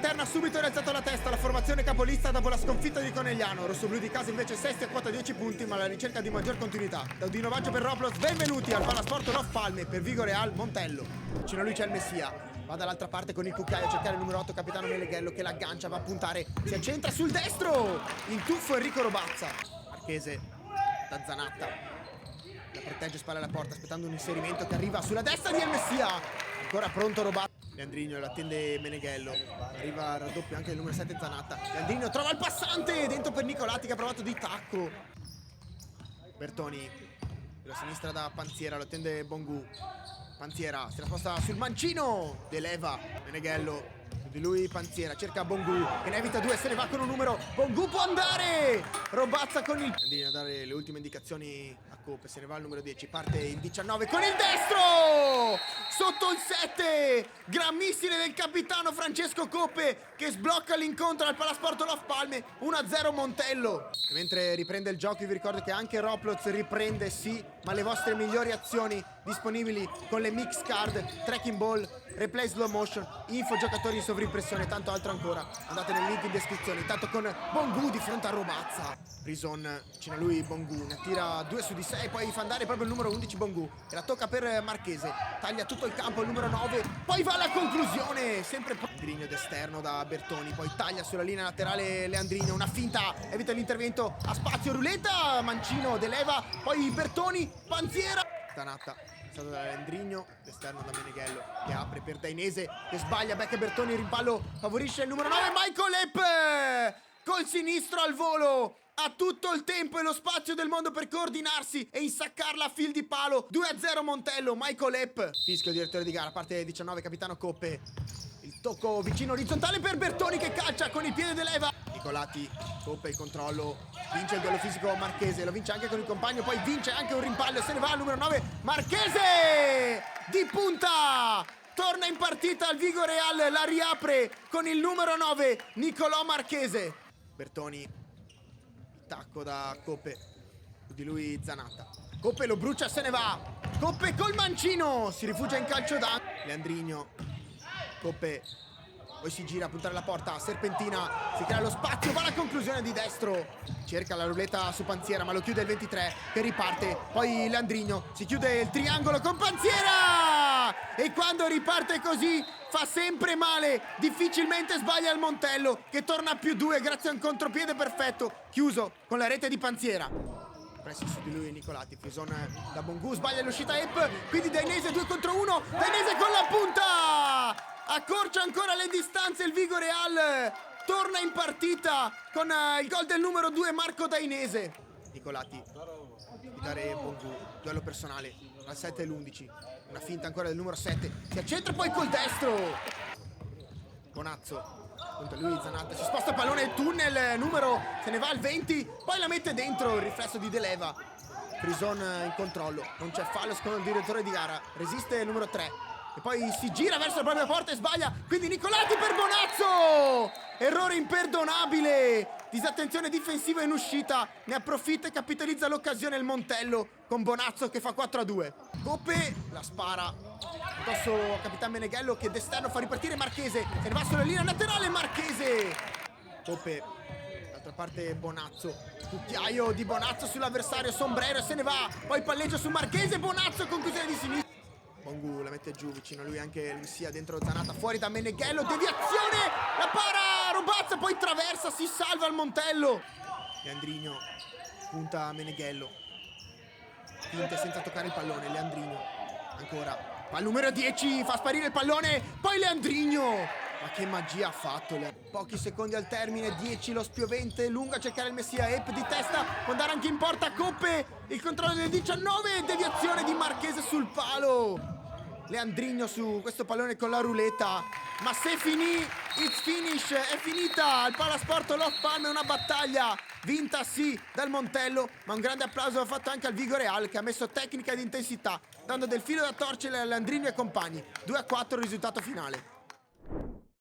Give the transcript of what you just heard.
interna ha subito rialzato la testa la formazione capolista dopo la sconfitta di Conegliano. Rossoblu di casa invece sesti a quota 10 punti, ma alla ricerca di maggior continuità. Da Udino Baggio per Roplos, benvenuti al Palasport Love Palme per Vigore al Montello. Vicino a lui c'è il Messia. Va dall'altra parte con il cucchiaio a cercare il numero 8 capitano Meneghello che l'aggancia, va a puntare, si accentra sul destro. In tuffo Enrico Robazza. Marchese da Zanatta. La protegge, spalla alla porta aspettando un inserimento che arriva sulla destra di El Messia. Ancora pronto Robazza. Leandrino lo attende Meneghello. Arriva al raddoppio anche il numero 7 Zanatta. Leandrino trova il passante dentro per Nicolati che ha provato di tacco. Bertoni sulla sinistra da Panziera, lo attende Bongu. Panziera si sposta sul mancino, deleva Meneghello, di lui Panziera, cerca Bongu che ne evita due, se ne va con un numero, Bongu può andare, Robazza con il... Andrino a dare le ultime indicazioni a Coppe, se ne va il numero 10, parte il 19 con il destro, sotto il 7, gran missile del capitano Francesco Coppe che sblocca l'incontro al Palasport Love Palme, 1-0 Montello. Mentre riprende il gioco vi ricordo che anche Roploz riprende, sì, ma le vostre migliori azioni disponibili con le mix card, tracking ball, replay slow motion, info giocatori in sovrimpressione e tanto altro ancora. Andate nel link in descrizione. Intanto con Bongu di fronte a Robazza. Prison vicino a lui Bongu, ne attira 2 su di 6, poi fa andare proprio il numero 11 Bongu e la tocca per Marchese, taglia tutto il campo il numero 9, poi va alla conclusione, sempre Leandrino d'esterno da Bertoni, poi taglia sulla linea laterale Leandrino, una finta, evita l'intervento a spazio, ruleta, mancino, deleva, poi Bertoni, Panziera, Zanatta stato da Leandrino, d'esterno da Meneghello che apre per Dainese che sbaglia, becca Bertoni, il rimpallo favorisce il numero 9 Michael Epp col sinistro al volo, ha tutto il tempo e lo spazio del mondo per coordinarsi e insaccarla a fil di palo. 2-0 Montello, Michael Epp. Fischio direttore di gara, parte 19 capitano Coppe. Il tocco vicino orizzontale per Bertoni che calcia con il piede de leva. Nicolati, Coppe il controllo, vince il duello fisico Marchese, lo vince anche con il compagno, poi vince anche un rimpallo e se ne va al numero 9 Marchese di punta. Torna in partita al Vigo Real, la riapre con il numero 9 Nicolò Marchese. Bertoni, tacco da Coppe, di lui Zanatta. Coppe lo brucia, se ne va. Coppe col mancino, si rifugia in calcio d'angolo. Leandrino, Coppe, poi si gira a puntare la porta, serpentina, si crea lo spazio, va alla conclusione di destro. Cerca la ruletta su Panziera, ma lo chiude il 23 che riparte. Poi Leandrino, si chiude il triangolo con Panziera! E quando riparte così fa sempre male, difficilmente sbaglia il Montello che torna a +2 grazie a un contropiede perfetto, chiuso con la rete di Panziera. Pressi su di lui Nicolati, Frison da Bongu, sbaglia l'uscita Epp, quindi Dainese 2 contro 1, Dainese con la punta! Accorcia ancora le distanze il Vigo Real, torna in partita con il gol del numero 2 Marco Dainese. Nicolati, di dare Bongu, duello personale, al 7 e l'11, una finta ancora del numero 7, si accentra poi col destro. Bonazzo, contro lui Zanatta, si sposta il pallone, il tunnel, numero, se ne va al 20, poi la mette dentro, il riflesso di Deleva. Frison in controllo, non c'è fallo secondo il direttore di gara, resiste il numero 3. E poi si gira verso la propria porta e sbaglia, quindi Nicolati per Bonazzo! Errore imperdonabile, disattenzione difensiva in uscita, ne approfitta e capitalizza l'occasione il Montello con Bonazzo che fa 4-2. Coppe la spara addosso a Capitan Meneghello che d'esterno fa ripartire Marchese, se ne va sulla linea laterale Marchese. Coppe, d'altra parte Bonazzo, cucchiaio di Bonazzo sull'avversario, sombrero e se ne va, poi palleggio su Marchese, Bonazzo conclusione di sinistra. Bongu la mette giù, vicino a lui anche il Messia dentro Zanatta, fuori da Meneghello, deviazione, la para Robazza, poi traversa, si salva il Montello. Leandrino punta a Meneghello, finte senza toccare il pallone, Leandrino ancora, al numero 10 fa sparire il pallone, poi Leandrino, ma che magia ha fatto, pochi secondi al termine, 10 lo spiovente, lungo a cercare il Messia, Epp di testa, può andare anche in porta, Coppe, il controllo del 19, deviazione di Marchese sul palo. Leandrino su questo pallone con la ruleta, ma se finì, it's finish, è finita, il Palasport Love Palme è una battaglia vinta sì dal Montello, ma un grande applauso va fatto anche al Vigo Real che ha messo tecnica ed intensità, dando del filo da torcere a Leandrino e compagni, 2-4 il risultato finale.